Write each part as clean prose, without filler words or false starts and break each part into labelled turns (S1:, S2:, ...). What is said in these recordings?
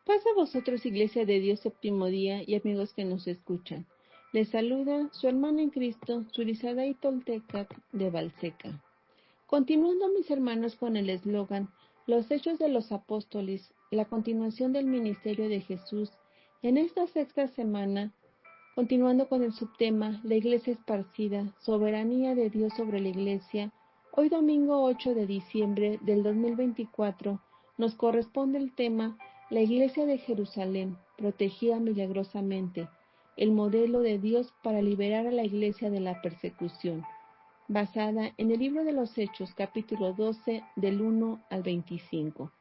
S1: Paz a vosotros, Iglesia de Dios Séptimo Día y amigos que nos escuchan. Les saluda su hermana en Cristo, Surizadaí Toltecac de Valseca. Continuando, mis hermanos, con el eslogan Los Hechos de los Apóstoles, la continuación del ministerio de Jesús, en esta sexta semana, continuando con el subtema La Iglesia Esparcida, soberanía de Dios sobre la Iglesia, hoy domingo 8 de diciembre del 2024, nos corresponde el tema La Iglesia de Jerusalén, protegida milagrosamente, el modelo de Dios para liberar a la Iglesia de la persecución, basada en el libro de los Hechos, capítulo 12, del 1 al 25.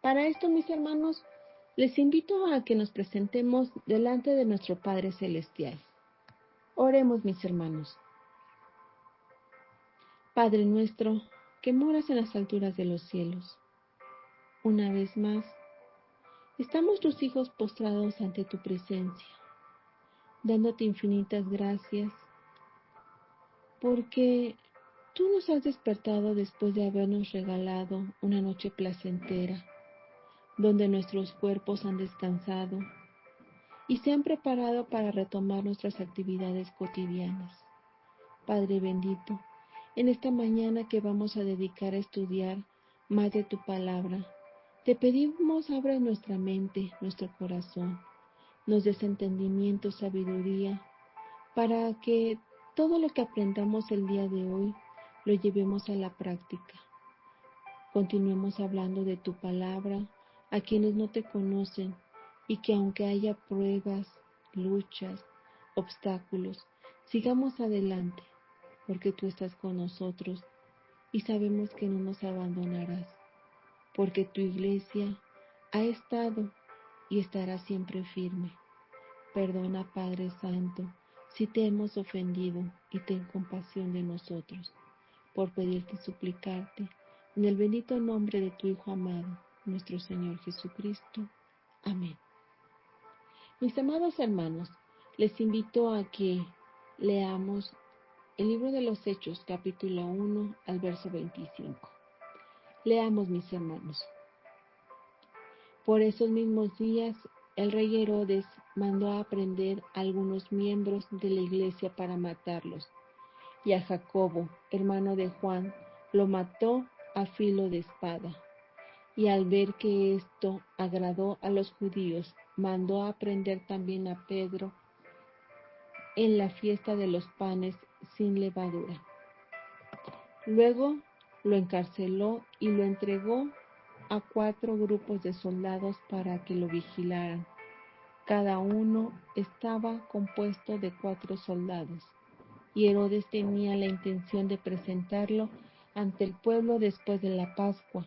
S1: Para esto, mis hermanos, les invito a que nos presentemos delante de nuestro Padre Celestial. Oremos, mis hermanos. Padre nuestro, que moras en las alturas de los cielos, una vez más, estamos tus hijos postrados ante tu presencia, dándote infinitas gracias, porque tú nos has despertado después de habernos regalado una noche placentera, donde nuestros cuerpos han descansado y se han preparado para retomar nuestras actividades cotidianas. Padre bendito, en esta mañana que vamos a dedicar a estudiar más de tu palabra, te pedimos abre nuestra mente, nuestro corazón, nos des entendimiento, sabiduría, para que todo lo que aprendamos el día de hoy lo llevemos a la práctica. Continuemos hablando de tu palabra a quienes no te conocen y que aunque haya pruebas, luchas, obstáculos, sigamos adelante, porque tú estás con nosotros y sabemos que no nos abandonarás, porque tu iglesia ha estado y estará siempre firme. Perdona, Padre Santo, si te hemos ofendido y ten compasión de nosotros, por pedirte y suplicarte, en el bendito nombre de tu Hijo amado, nuestro Señor Jesucristo. Amén. Mis amados hermanos, les invito a que leamos el libro de los Hechos, capítulo 1 al verso 25. Leamos, mis hermanos. Por esos mismos días, el rey Herodes mandó a prender a algunos miembros de la iglesia para matarlos, y a Jacobo, hermano de Juan, lo mató a filo de espada. Y al ver que esto agradó a los judíos, mandó a prender también a Pedro en la fiesta de los panes sin levadura. Luego lo encarceló y lo entregó a 4 grupos de soldados para que lo vigilaran. Cada uno estaba compuesto de 4 soldados, y Herodes tenía la intención de presentarlo ante el pueblo después de la Pascua.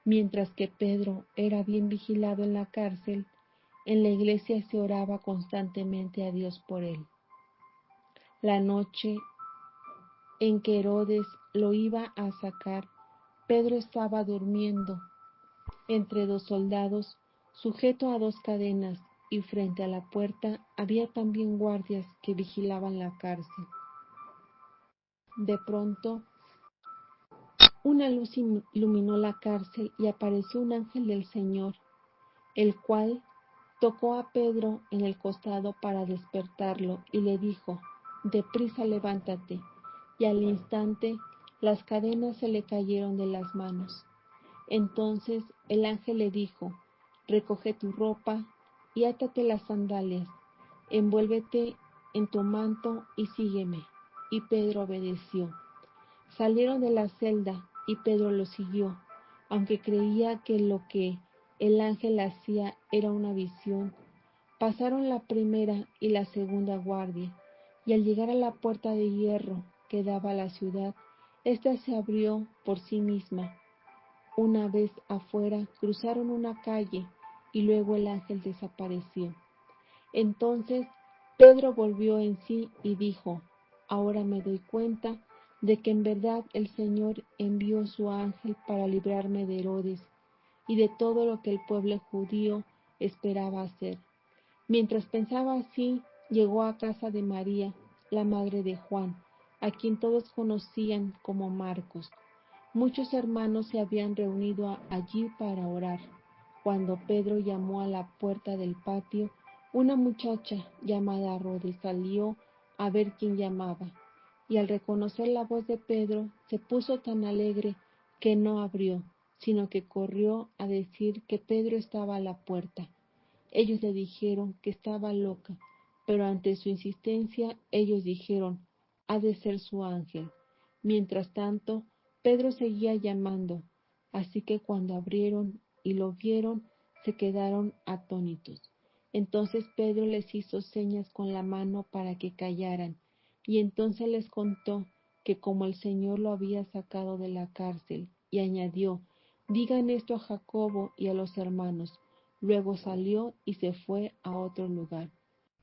S1: Mientras que Pedro era bien vigilado en la cárcel, en la iglesia se oraba constantemente a Dios por él. La noche en que Herodes lo iba a sacar, Pedro estaba durmiendo entre 2 soldados, sujeto a 2 cadenas, y frente a la puerta había también guardias que vigilaban la cárcel. De pronto, una luz iluminó la cárcel y apareció un ángel del Señor, el cual tocó a Pedro en el costado para despertarlo y le dijo: «Deprisa, levántate». Y al instante las cadenas se le cayeron de las manos. Entonces el ángel le dijo: «Recoge tu ropa y átate las sandalias, envuélvete en tu manto y sígueme». Y Pedro obedeció. Salieron de la celda y Pedro lo siguió, aunque creía que lo que el ángel hacía era una visión. Pasaron la primera y la segunda guardia, y al llegar a la puerta de hierro que daba a la ciudad, ésta se abrió por sí misma. Una vez afuera, cruzaron una calle, y luego el ángel desapareció. Entonces Pedro volvió en sí y dijo: «Ahora me doy cuenta de que en verdad el Señor envió su ángel para librarme de Herodes y de todo lo que el pueblo judío esperaba hacer». Mientras pensaba así, llegó a casa de María, la madre de Juan, a quien todos conocían como Marcos. Muchos hermanos se habían reunido allí para orar. Cuando Pedro llamó a la puerta del patio, una muchacha llamada Rode salió a ver quién llamaba, y al reconocer la voz de Pedro, se puso tan alegre que no abrió, sino que corrió a decir que Pedro estaba a la puerta. Ellos le dijeron que estaba loca, pero ante su insistencia, ellos dijeron, ha de ser su ángel. Mientras tanto, Pedro seguía llamando, así que cuando abrieron y lo vieron, se quedaron atónitos. Entonces Pedro les hizo señas con la mano para que callaran, y entonces les contó que como el Señor lo había sacado de la cárcel, y añadió, digan esto a Jacobo y a los hermanos. Luego salió y se fue a otro lugar.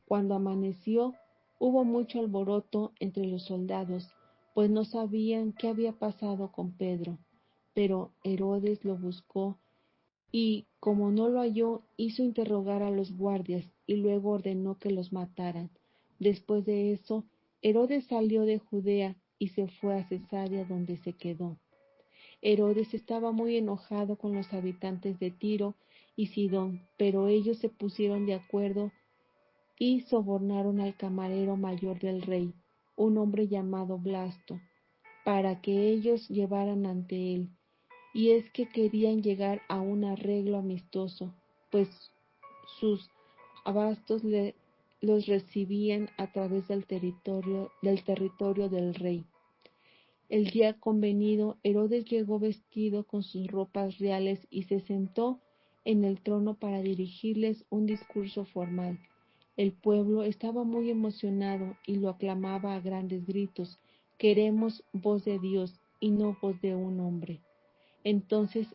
S1: Cuando amaneció, hubo mucho alboroto entre los soldados, pues no sabían qué había pasado con Pedro. Pero Herodes lo buscó y, como no lo halló, hizo interrogar a los guardias y luego ordenó que los mataran. Después de eso, Herodes salió de Judea y se fue a Cesarea, donde se quedó. Herodes estaba muy enojado con los habitantes de Tiro y Sidón, pero ellos se pusieron de acuerdo y sobornaron al camarero mayor del rey, un hombre llamado Blasto, para que ellos llevaran ante él. Y es que querían llegar a un arreglo amistoso, pues sus abastos los recibían a través del territorio del rey. El día convenido, Herodes llegó vestido con sus ropas reales y se sentó en el trono para dirigirles un discurso formal. El pueblo estaba muy emocionado y lo aclamaba a grandes gritos. Queremos voz de Dios y no voz de un hombre. Entonces,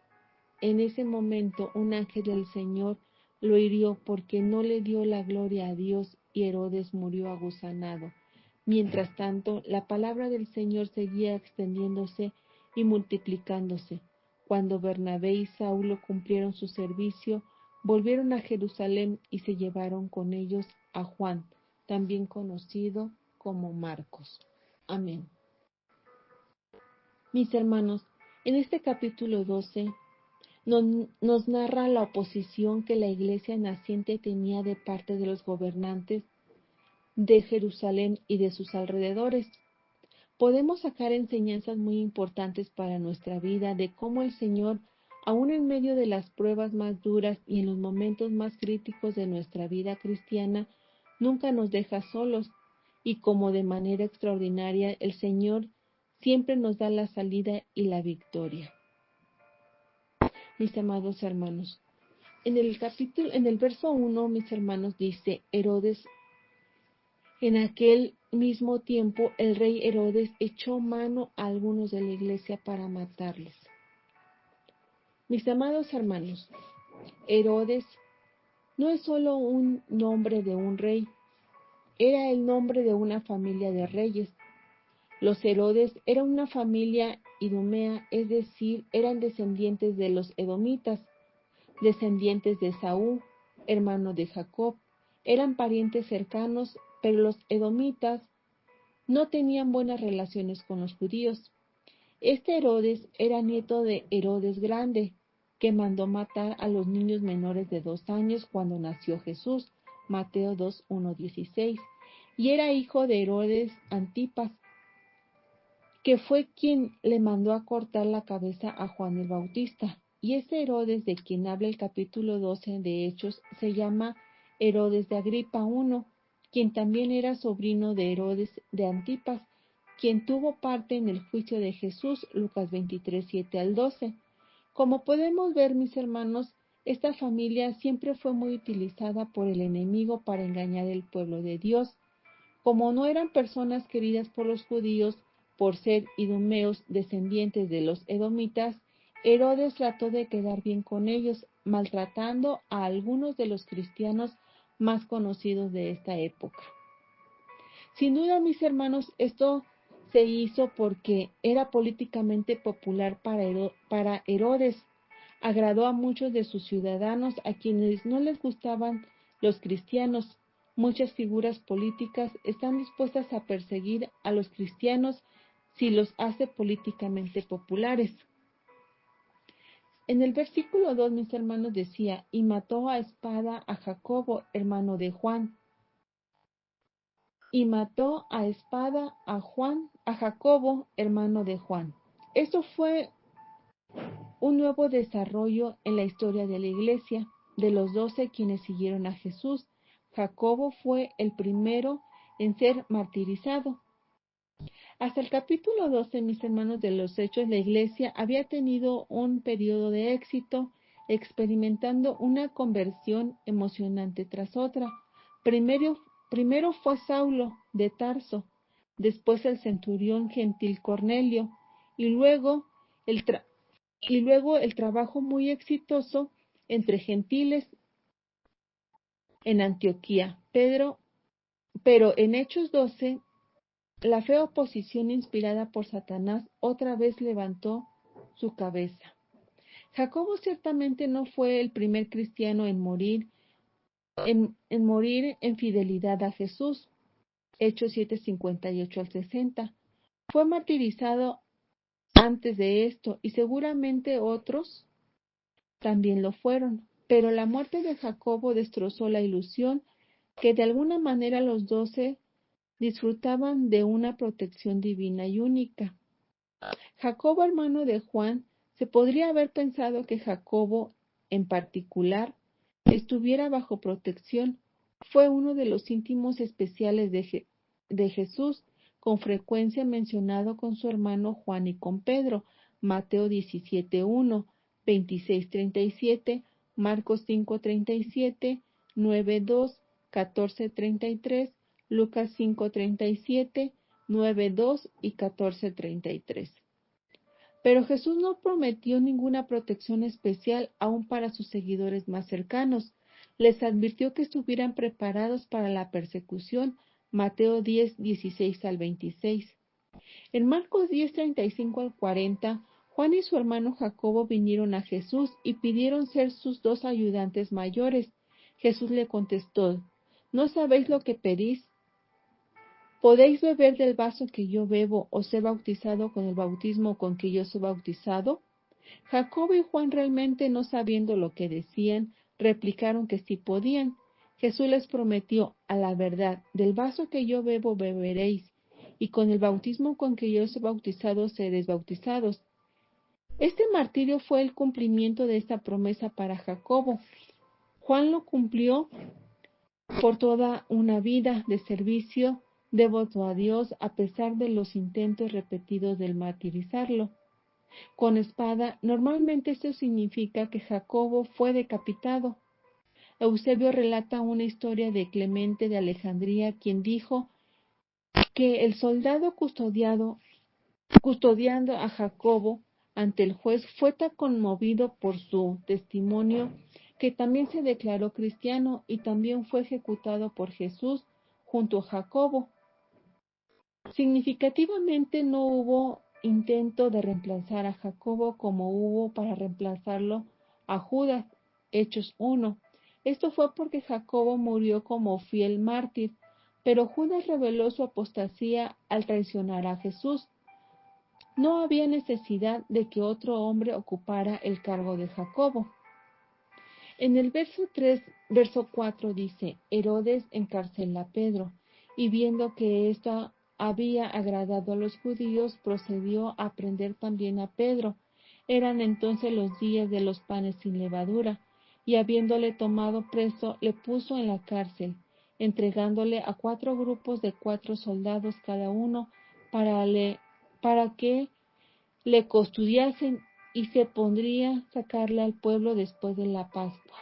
S1: en ese momento, un ángel del Señor lo hirió porque no le dio la gloria a Dios y Herodes murió aguzanado. Mientras tanto, la palabra del Señor seguía extendiéndose y multiplicándose. Cuando Bernabé y Saulo cumplieron su servicio, volvieron a Jerusalén y se llevaron con ellos a Juan, también conocido como Marcos. Amén. Mis hermanos, en este capítulo 12 nos narra la oposición que la iglesia naciente tenía de parte de los gobernantes de Jerusalén y de sus alrededores. Podemos sacar enseñanzas muy importantes para nuestra vida de cómo el Señor, aun en medio de las pruebas más duras y en los momentos más críticos de nuestra vida cristiana, nunca nos deja solos, y como de manera extraordinaria el Señor siempre nos da la salida y la victoria. Mis amados hermanos, en el verso 1, mis hermanos, dice Herodes: en aquel mismo tiempo el rey Herodes echó mano a algunos de la iglesia para matarles. Mis amados hermanos, Herodes no es solo un nombre de un rey, era el nombre de una familia de reyes. Los Herodes eran una familia idumea, es decir, eran descendientes de los edomitas, descendientes de Saúl, hermano de Jacob. Eran parientes cercanos, pero los edomitas no tenían buenas relaciones con los judíos. Este Herodes era nieto de Herodes Grande, que mandó matar a los niños menores de 2 años cuando nació Jesús, Mateo 2:1-16, y era hijo de Herodes Antipas, que fue quien le mandó a cortar la cabeza a Juan el Bautista. Y ese Herodes de quien habla el capítulo 12 de Hechos se llama Herodes de Agripa I, quien también era sobrino de Herodes de Antipas, quien tuvo parte en el juicio de Jesús, Lucas 23:7-12. Como podemos ver, mis hermanos, esta familia siempre fue muy utilizada por el enemigo para engañar al pueblo de Dios. Como no eran personas queridas por los judíos, por ser idumeos descendientes de los edomitas, Herodes trató de quedar bien con ellos, maltratando a algunos de los cristianos más conocidos de esta época. Sin duda, mis hermanos, esto se hizo porque era políticamente popular para Herodes. Agradó a muchos de sus ciudadanos a quienes no les gustaban los cristianos. Muchas figuras políticas están dispuestas a perseguir a los cristianos si los hace políticamente populares. En el versículo 2, mis hermanos, decía, y mató a espada a Jacobo, hermano de Juan. Y mató a espada a Jacobo, hermano de Juan. Esto fue un nuevo desarrollo en la historia de la iglesia. De los 12 quienes siguieron a Jesús, Jacobo fue el primero en ser martirizado. Hasta el capítulo 12, mis hermanos, de los Hechos, la iglesia había tenido un periodo de éxito, experimentando una conversión emocionante tras otra. Primero fue Saulo de Tarso, después el centurión gentil Cornelio, y luego el trabajo muy exitoso entre gentiles en Antioquía. Pero en Hechos 12, la fea oposición inspirada por Satanás otra vez levantó su cabeza. Jacobo ciertamente no fue el primer cristiano en morir en fidelidad a Jesús. Hechos 7:58 al 60. Fue martirizado antes de esto y seguramente otros también lo fueron. Pero la muerte de Jacobo destrozó la ilusión que de alguna manera los 12 disfrutaban de una protección divina y única. Jacobo, hermano de Juan, se podría haber pensado que Jacobo, en particular, estuviera bajo protección. Fue uno de los íntimos especiales de Jesús, con frecuencia mencionado con su hermano Juan y con Pedro, Mateo 17:1, 26:37, Marcos 5:37, 9:2, 14:33, Lucas 5:37, 9:2 y 14:33. Pero Jesús no prometió ninguna protección especial aún para sus seguidores más cercanos. Les advirtió que estuvieran preparados para la persecución. Mateo 10, 16 al 26. En Marcos 10, 35 al 40, Juan y su hermano Jacobo vinieron a Jesús y pidieron ser sus 2 ayudantes mayores. Jesús le contestó, ¿no sabéis lo que pedís? ¿Podéis beber del vaso que yo bebo o ser bautizado con el bautismo con que yo soy bautizado? Jacobo y Juan, realmente no sabiendo lo que decían, replicaron que sí podían. Jesús les prometió, a la verdad, del vaso que yo bebo beberéis, y con el bautismo con que yo soy bautizado seréis bautizados. Este martirio fue el cumplimiento de esta promesa para Jacobo. Juan lo cumplió por toda una vida de servicio devoto a Dios a pesar de los intentos repetidos de martirizarlo con espada. Normalmente esto significa que Jacobo fue decapitado. Eusebio relata una historia de Clemente de Alejandría, quien dijo que el soldado custodiando a Jacobo ante el juez fue tan conmovido por su testimonio que también se declaró cristiano y también fue ejecutado por Jesús junto a Jacobo. Significativamente no hubo intento de reemplazar a Jacobo como hubo para reemplazarlo a Judas, Hechos 1. Esto fue porque Jacobo murió como fiel mártir, pero Judas reveló su apostasía al traicionar a Jesús. No había necesidad de que otro hombre ocupara el cargo de Jacobo. En el verso 4 dice, Herodes encarceló a Pedro, y viendo que esto había agradado a los judíos, procedió a prender también a Pedro. Eran entonces los días de los panes sin levadura, y habiéndole tomado preso, le puso en la cárcel, entregándole a 4 grupos de 4 soldados cada uno, para que le custodiasen, y se pondría sacarle al pueblo después de la Pascua.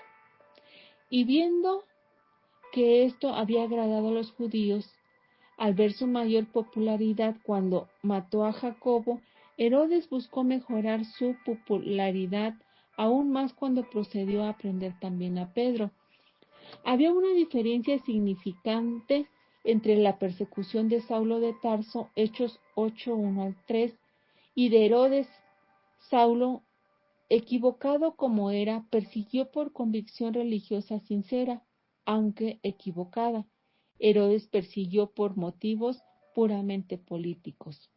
S1: Y viendo que esto había agradado a los judíos, al ver su mayor popularidad cuando mató a Jacobo, Herodes buscó mejorar su popularidad aún más cuando procedió a prender también a Pedro. Había una diferencia significante entre la persecución de Saulo de Tarso, Hechos 8, 1 al 3, y de Herodes. Saulo, equivocado como era, persiguió por convicción religiosa sincera, aunque equivocada. Herodes persiguió por motivos puramente políticos.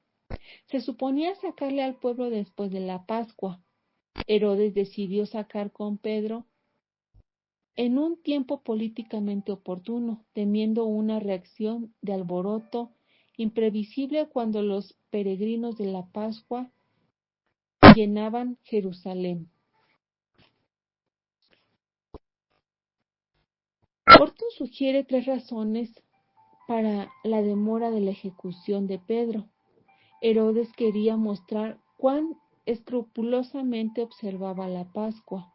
S1: Se suponía sacarle al pueblo después de la Pascua. Herodes decidió sacar con Pedro en un tiempo políticamente oportuno, temiendo una reacción de alboroto imprevisible cuando los peregrinos de la Pascua llenaban Jerusalén. Orton sugiere 3 razones para la demora de la ejecución de Pedro. Herodes quería mostrar cuán escrupulosamente observaba la Pascua.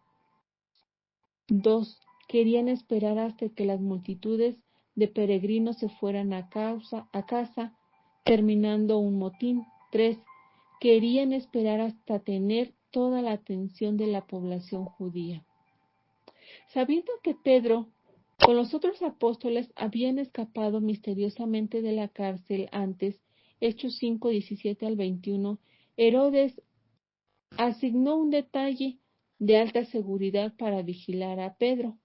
S1: 2. Querían esperar hasta que las multitudes de peregrinos se fueran a casa, terminando un motín. 3. Querían esperar hasta tener toda la atención de la población judía. Sabiendo que Pedro con los otros apóstoles habían escapado misteriosamente de la cárcel antes, Hechos 5, 17 al 21, Herodes asignó un detalle de alta seguridad para vigilar a Pedro.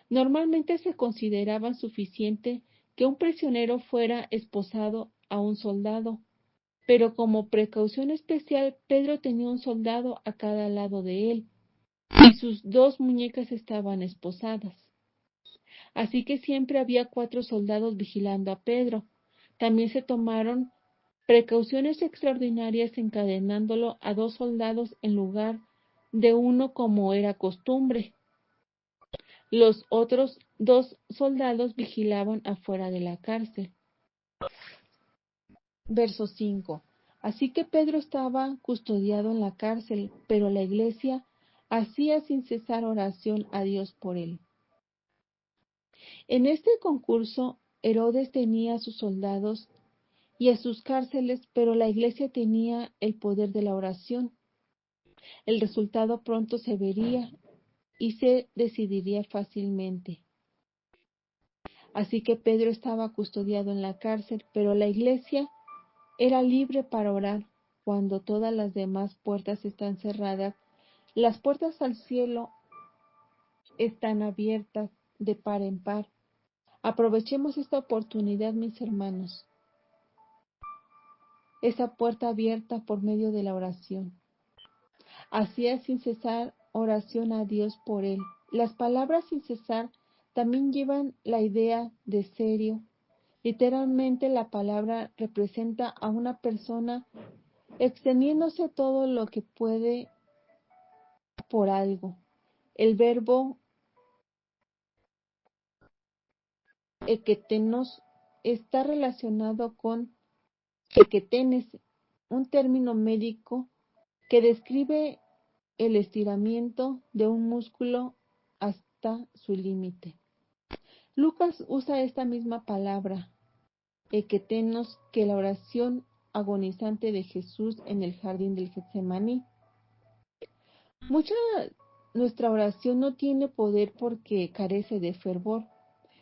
S1: Normalmente se consideraba suficiente que un prisionero fuera esposado a un soldado, pero como precaución especial, Pedro tenía un soldado a cada lado de él, y sus 2 muñecas estaban esposadas. Así que siempre había 4 soldados vigilando a Pedro. También se tomaron precauciones extraordinarias encadenándolo a 2 soldados en lugar de uno como era costumbre. Los otros 2 soldados vigilaban afuera de la cárcel. Verso 5. Así que Pedro estaba custodiado en la cárcel, pero la iglesia hacía sin cesar oración a Dios por él. En este concurso, Herodes tenía a sus soldados y a sus cárceles, pero la iglesia tenía el poder de la oración. El resultado pronto se vería y se decidiría fácilmente. Así que Pedro estaba custodiado en la cárcel, pero la iglesia era libre para orar. Cuando todas las demás puertas están cerradas, las puertas al cielo están abiertas de par en par. Aprovechemos esta oportunidad, mis hermanos. Esa puerta abierta por medio de la oración. Hacía sin cesar oración a Dios por él. Las palabras sin cesar también llevan la idea de serio. Literalmente la palabra representa a una persona extendiéndose todo lo que puede por algo. El verbo eketenos está relacionado con eketenes, un término médico que describe el estiramiento de un músculo hasta su límite. Lucas usa esta misma palabra, eketenos, que la oración agonizante de Jesús en el jardín del Getsemaní. Nuestra oración no tiene poder porque carece de fervor.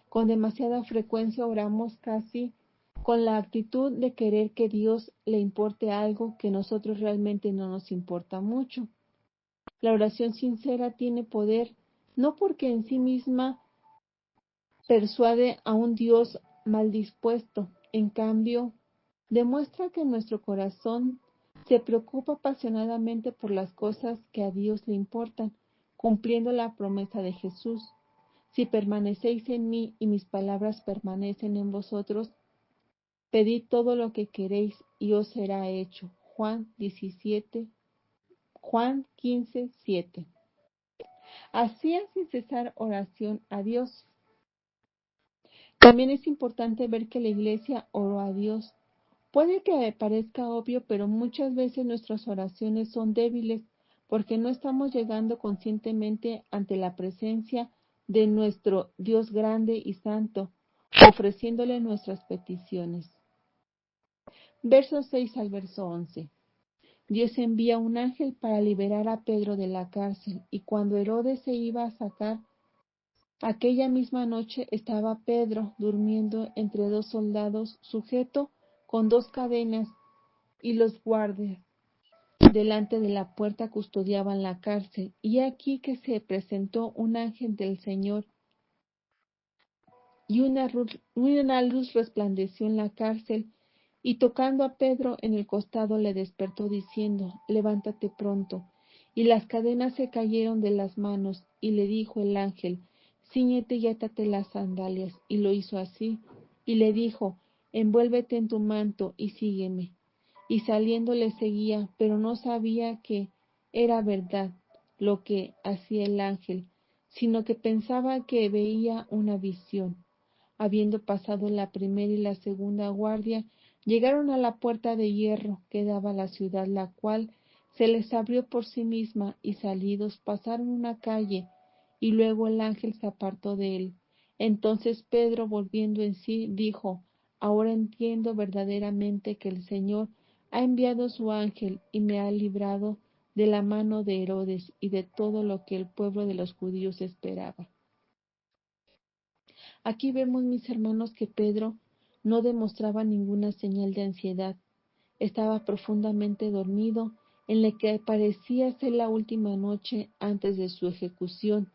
S1: Con demasiada frecuencia oramos casi con la actitud de querer que Dios le importe algo que nosotros realmente no nos importa mucho. La oración sincera tiene poder no porque en sí misma persuade a un Dios mal dispuesto, en cambio, demuestra que nuestro corazón se preocupa apasionadamente por las cosas que a Dios le importan, cumpliendo la promesa de Jesús. Si permanecéis en mí y mis palabras permanecen en vosotros, pedid todo lo que queréis y os será hecho. Juan 15, 7. Hacía sin cesar oración a Dios. También es importante ver que la iglesia oró a Dios. Puede que parezca obvio, pero muchas veces nuestras oraciones son débiles porque no estamos llegando conscientemente ante la presencia de nuestro Dios grande y santo, ofreciéndole nuestras peticiones. Verso 6 al verso 11. Dios envía un ángel para liberar a Pedro de la cárcel, y cuando Herodes se iba a sacar, aquella misma noche estaba Pedro durmiendo entre 2 soldados, sujeto con 2 cadenas, y los guardias delante de la puerta custodiaban la cárcel. Y aquí que se presentó un ángel del Señor, y una luz resplandeció en la cárcel, y tocando a Pedro en el costado le despertó diciendo: levántate pronto. y las cadenas se cayeron de las manos, y le dijo el ángel, cíñete y átate las sandalias, y lo hizo así, y le dijo, envuélvete en tu manto y sígueme. Y saliendo le seguía, pero no sabía que era verdad lo que hacía el ángel, sino que pensaba que veía una visión. Habiendo pasado la primera y la segunda guardia, llegaron a la puerta de hierro que daba a la ciudad, la cual se les abrió por sí misma, y salidos pasaron una calle, y luego el ángel se apartó de él. Entonces Pedro, volviendo en sí, dijo, ahora entiendo verdaderamente que el Señor ha enviado su ángel y me ha librado de la mano de Herodes y de todo lo que el pueblo de los judíos esperaba. Aquí vemos, mis hermanos, que Pedro no demostraba ninguna señal de ansiedad. Estaba profundamente dormido, en la que parecía ser la última noche antes de su ejecución.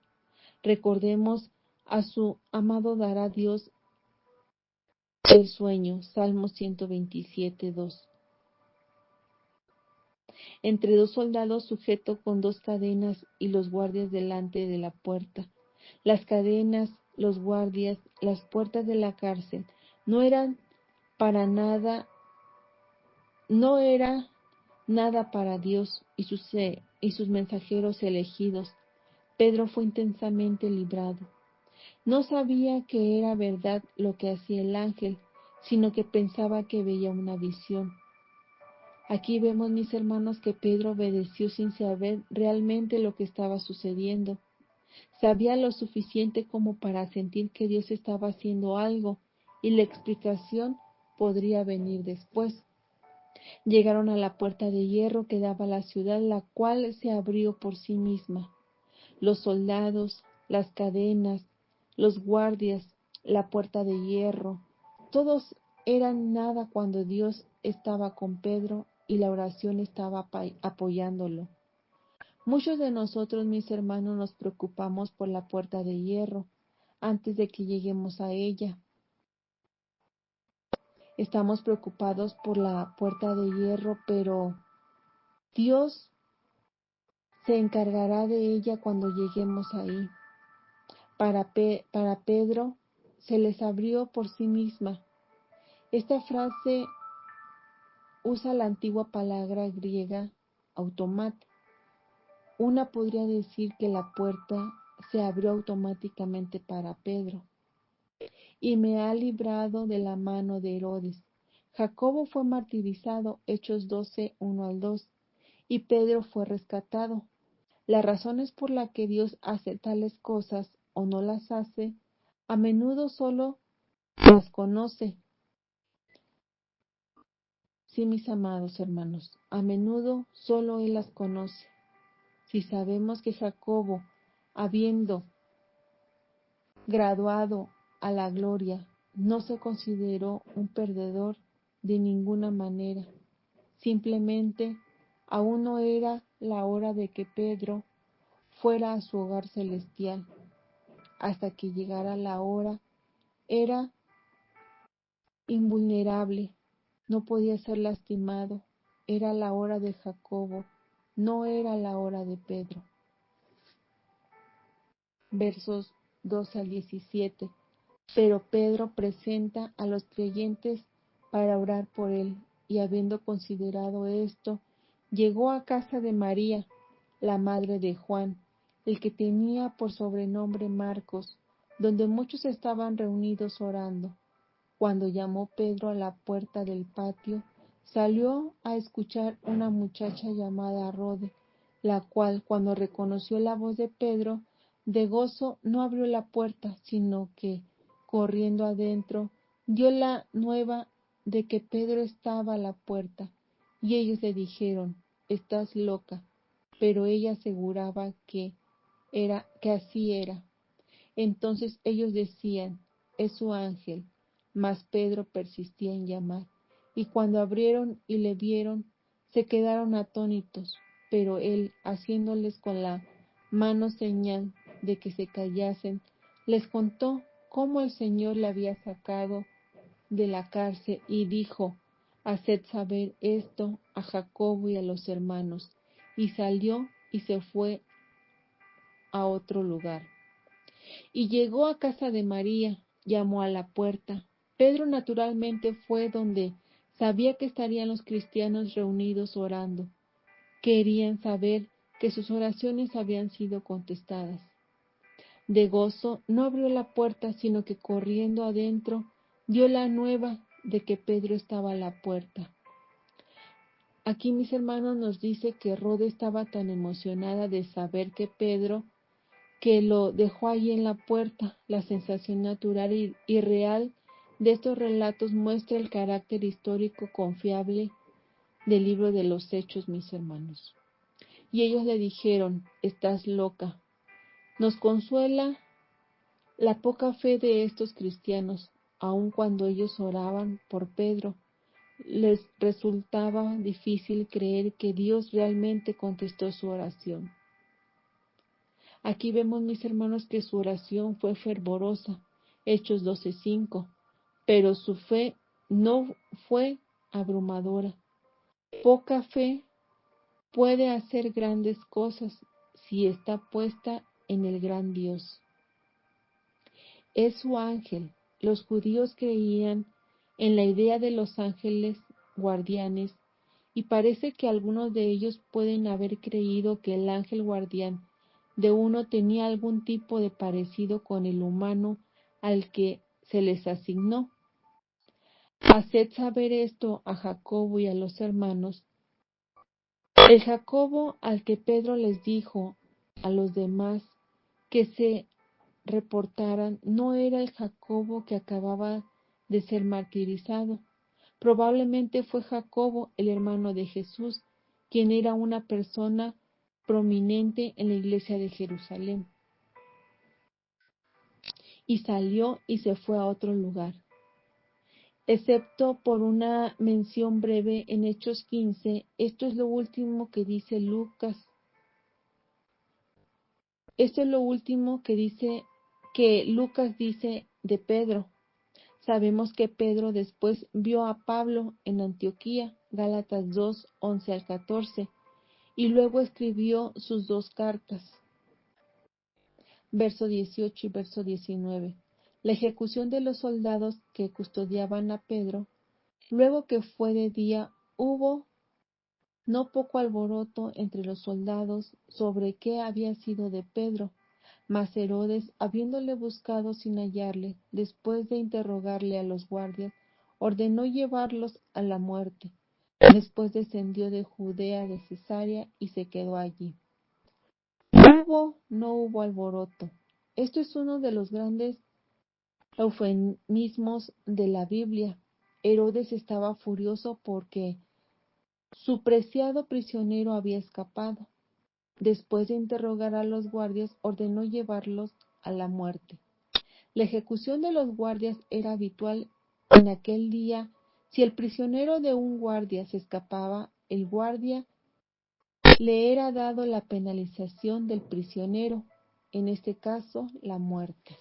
S1: Recordemos, a su amado dará Dios el sueño, Salmo 127, 2. Entre dos soldados sujeto con dos cadenas y los guardias delante de la puerta. Las cadenas, los guardias, las puertas de la cárcel no eran para nada, no era nada para Dios y sus mensajeros elegidos. Pedro fue intensamente librado. No sabía que era verdad lo que hacía el ángel, sino que pensaba que veía una visión. Aquí vemos, mis hermanos, que Pedro obedeció sin saber realmente lo que estaba sucediendo. Sabía lo suficiente como para sentir que Dios estaba haciendo algo, y la explicación podría venir después. Llegaron a la puerta de hierro que daba a la ciudad, la cual se abrió por sí misma. Los soldados, las cadenas, los guardias, la puerta de hierro, todos eran nada cuando Dios estaba con Pedro y la oración estaba apoyándolo. Muchos de nosotros, mis hermanos, nos preocupamos por la puerta de hierro antes de que lleguemos a ella. Estamos preocupados por la puerta de hierro, pero Dios se encargará de ella cuando lleguemos ahí. Para Pedro se les abrió por sí misma. Esta frase usa la antigua palabra griega automat. Una podría decir que la puerta se abrió automáticamente para Pedro. Y me ha librado de la mano de Herodes. Jacobo fue martirizado, Hechos 12, 1 al 2, y Pedro fue rescatado. Las razones por las que Dios hace tales cosas o no las hace, a menudo solo las conoce. Sí, mis amados hermanos, a menudo solo Él las conoce. Si sabemos que Jacobo, habiendo graduado a la gloria, no se consideró un perdedor de ninguna manera, simplemente aún no era la hora de que Pedro fuera a su hogar celestial. Hasta que llegara la hora, era invulnerable, no podía ser lastimado. Era la hora de Jacobo, no era la hora de Pedro. Versos 12 al 17. Pero Pedro presenta a los creyentes para orar por él, y habiendo considerado esto, llegó a casa de María, la madre de Juan, el que tenía por sobrenombre Marcos, donde muchos estaban reunidos orando. Cuando llamó Pedro a la puerta del patio, salió a escuchar una muchacha llamada Rode, la cual, cuando reconoció la voz de Pedro, de gozo no abrió la puerta, sino que, corriendo adentro, dio la nueva de que Pedro estaba a la puerta, y ellos le dijeron, estás loca, pero ella aseguraba que así era. Entonces ellos decían, es su ángel, mas Pedro persistía en llamar, y cuando abrieron y le vieron, se quedaron atónitos, pero él, haciéndoles con la mano señal de que se callasen, les contó cómo el Señor le había sacado de la cárcel y dijo, haced saber esto a Jacobo y a los hermanos. Y salió y se fue a otro lugar. Y llegó a casa de María, llamó a la puerta. Pedro naturalmente fue donde sabía que estarían los cristianos reunidos orando. Querían saber que sus oraciones habían sido contestadas. De gozo no abrió la puerta, sino que corriendo adentro dio la nueva de que Pedro estaba a la puerta. Aquí, mis hermanos, nos dice que Rode estaba tan emocionada de saber que Pedro, que lo dejó ahí en la puerta. La sensación natural y real de estos relatos muestra el carácter histórico confiable del libro de los Hechos, mis hermanos. Y ellos le dijeron: estás loca. Nos consuela la poca fe de estos cristianos, aun cuando ellos oraban por Pedro. Les resultaba difícil creer que Dios realmente contestó su oración. Aquí vemos, mis hermanos, que su oración fue fervorosa, Hechos 12:5, pero su fe no fue abrumadora. Poca fe puede hacer grandes cosas si está puesta en el gran Dios. Es su ángel. Los judíos creían en la idea de los ángeles guardianes, y parece que algunos de ellos pueden haber creído que el ángel guardián de uno tenía algún tipo de parecido con el humano al que se les asignó. Haced saber esto a Jacobo y a los hermanos. El Jacobo al que Pedro les dijo a los demás que se reportaran no era el Jacobo que acababa de ser martirizado. Probablemente fue Jacobo, el hermano de Jesús, quien era una persona prominente en la iglesia de Jerusalén. Y salió y se fue a otro lugar. Excepto por una mención breve en Hechos 15, esto es lo último que dice Lucas. Esto es lo último que Lucas dice de Pedro. Sabemos que Pedro después vio a Pablo en Antioquía, Gálatas 2, 11 al 14, y luego escribió sus 2 cartas, verso 18 y verso 19. La ejecución de los soldados que custodiaban a Pedro, luego que fue de día, hubo no poco alboroto entre los soldados sobre qué había sido de Pedro. Mas Herodes, habiéndole buscado sin hallarle, después de interrogarle a los guardias, ordenó llevarlos a la muerte. Después descendió de Judea de Cesarea y se quedó allí. No hubo alboroto. Esto es uno de los grandes eufemismos de la Biblia. Herodes estaba furioso porque su preciado prisionero había escapado. Después de interrogar a los guardias, ordenó llevarlos a la muerte. La ejecución de los guardias era habitual en aquel día. Si el prisionero de un guardia se escapaba, el guardia le era dado la penalización del prisionero, en este caso la muerte.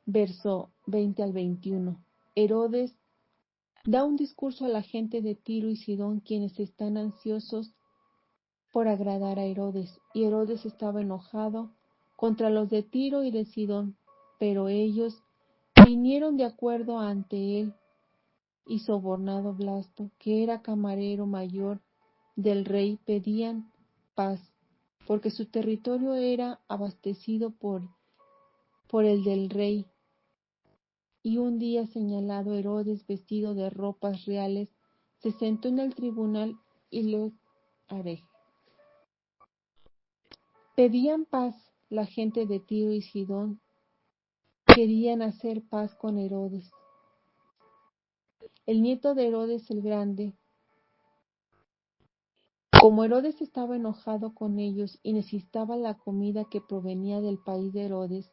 S1: Verso 20 al 21. Herodes da un discurso a la gente de Tiro y Sidón, quienes están ansiosos por agradar a Herodes, y Herodes estaba enojado contra los de Tiro y de Sidón, pero ellos vinieron de acuerdo ante él, y sobornado Blasto, que era camarero mayor del rey, pedían paz, porque su territorio era abastecido por el del rey. Y un día señalado, Herodes, vestido de ropas reales, se sentó en el tribunal y les haré. Pedían paz. La gente de Tiro y Sidón querían hacer paz con Herodes. El nieto de Herodes el Grande, como Herodes estaba enojado con ellos y necesitaba la comida que provenía del país de Herodes,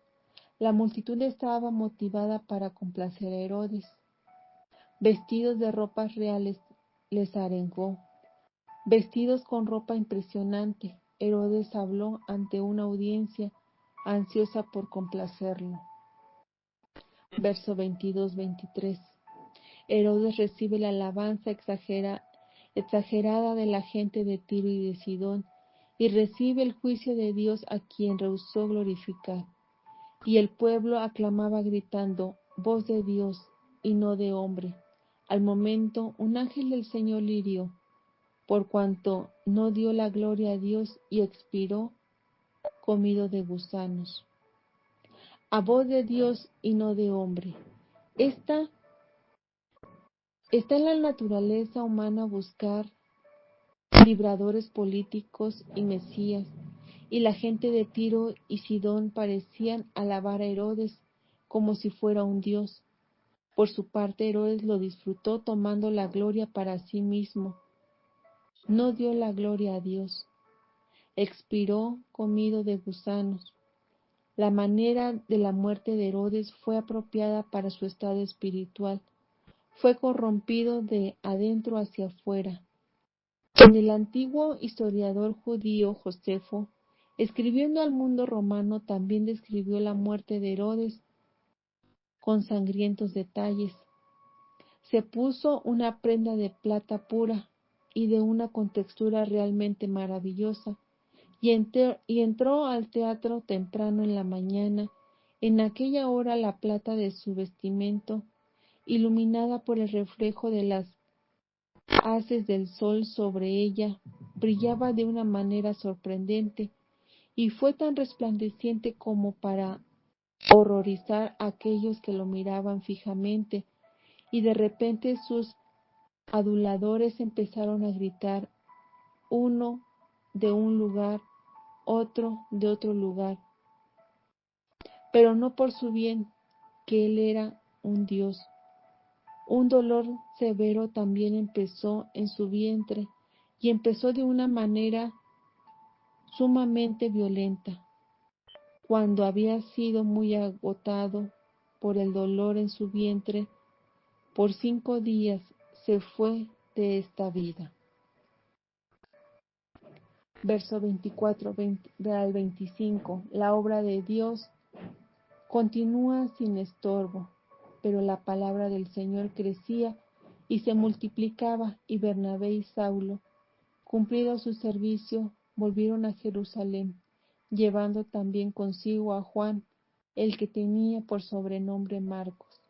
S1: la multitud estaba motivada para complacer a Herodes. Vestidos de ropas reales, les arengó. Vestidos con ropa impresionante, Herodes habló ante una audiencia ansiosa por complacerlo. Verso 22-23. Herodes recibe la alabanza exagerada de la gente de Tiro y de Sidón, y recibe el juicio de Dios a quien rehusó glorificar. Y el pueblo aclamaba gritando, voz de Dios y no de hombre. Al momento, un ángel del Señor le hirió, por cuanto no dio la gloria a Dios y expiró comido de gusanos. A voz de Dios y no de hombre. Está en la naturaleza humana buscar libradores políticos y mesías, y la gente de Tiro y Sidón parecían alabar a Herodes como si fuera un dios. Por su parte, Herodes lo disfrutó tomando la gloria para sí mismo. No dio la gloria a Dios. Expiró comido de gusanos. La manera de la muerte de Herodes fue apropiada para su estado espiritual. Fue corrompido de adentro hacia afuera. En el antiguo historiador judío Josefo, escribiendo al mundo romano, también describió la muerte de Herodes con sangrientos detalles. Se puso una prenda de plata pura y de una contextura realmente maravillosa, y entró al teatro temprano en la mañana. En aquella hora la plata de su vestimento, iluminada por el reflejo de las haces del sol sobre ella, brillaba de una manera sorprendente, y fue tan resplandeciente como para horrorizar a aquellos que lo miraban fijamente, y de repente sus aduladores empezaron a gritar, uno de un lugar, otro de otro lugar, pero no por su bien, que él era un dios. Un dolor severo también empezó en su vientre, y empezó de una manera sumamente violenta. Cuando había sido muy agotado por el dolor en su vientre, por 5 días se fue de esta vida. Verso 24 al 25. La obra de Dios continúa sin estorbo, pero la palabra del Señor crecía y se multiplicaba, y Bernabé y Saulo, cumplido su servicio, volvieron a Jerusalén, llevando también consigo a Juan, el que tenía por sobrenombre Marcos.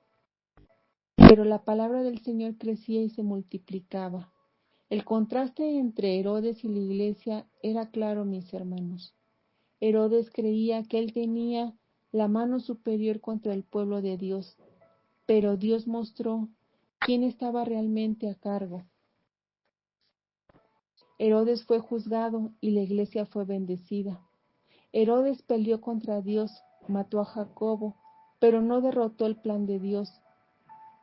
S1: Pero la palabra del Señor crecía y se multiplicaba. El contraste entre Herodes y la iglesia era claro, mis hermanos. Herodes creía que él tenía la mano superior contra el pueblo de Dios, pero Dios mostró quién estaba realmente a cargo. Herodes fue juzgado y la iglesia fue bendecida. Herodes peleó contra Dios, mató a Jacobo, pero no derrotó el plan de Dios.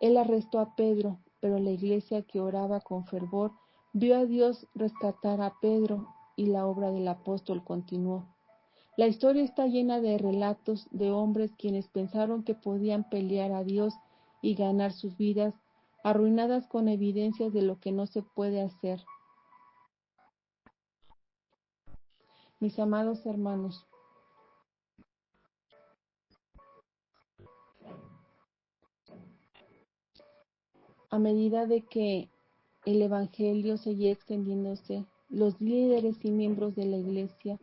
S1: Él arrestó a Pedro, pero la iglesia que oraba con fervor vio a Dios rescatar a Pedro, y la obra del apóstol continuó. La historia está llena de relatos de hombres quienes pensaron que podían pelear a Dios y ganar sus vidas, arruinadas con evidencias de lo que no se puede hacer. Mis amados hermanos, a medida de que el Evangelio seguía extendiéndose, los líderes y miembros de la iglesia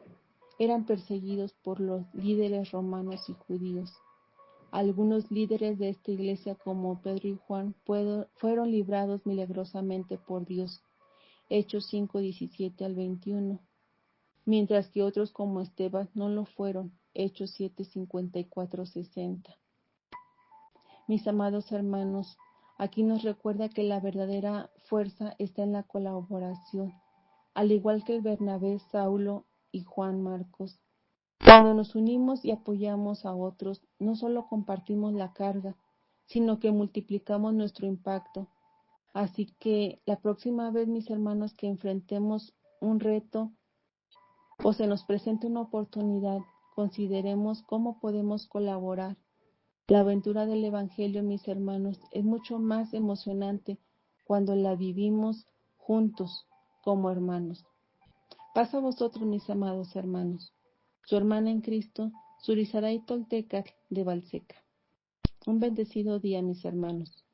S1: eran perseguidos por los líderes romanos y judíos. Algunos líderes de esta iglesia, como Pedro y Juan, fueron librados milagrosamente por Dios. Hechos 5:17 al 21. Mientras que otros, como Esteban, no lo fueron. Hechos 7:54-60. Mis amados hermanos, aquí nos recuerda que la verdadera fuerza está en la colaboración, al igual que el Bernabé, Saulo y Juan Marcos. Cuando nos unimos y apoyamos a otros, no solo compartimos la carga, sino que multiplicamos nuestro impacto. Así que la próxima vez, mis hermanos, que enfrentemos un reto o se nos presente una oportunidad, consideremos cómo podemos colaborar. La aventura del Evangelio, mis hermanos, es mucho más emocionante cuando la vivimos juntos como hermanos. Paz a vosotros, mis amados hermanos. Su hermana en Cristo, Surisaray Toltecac de Valseca. Un bendecido día, mis hermanos.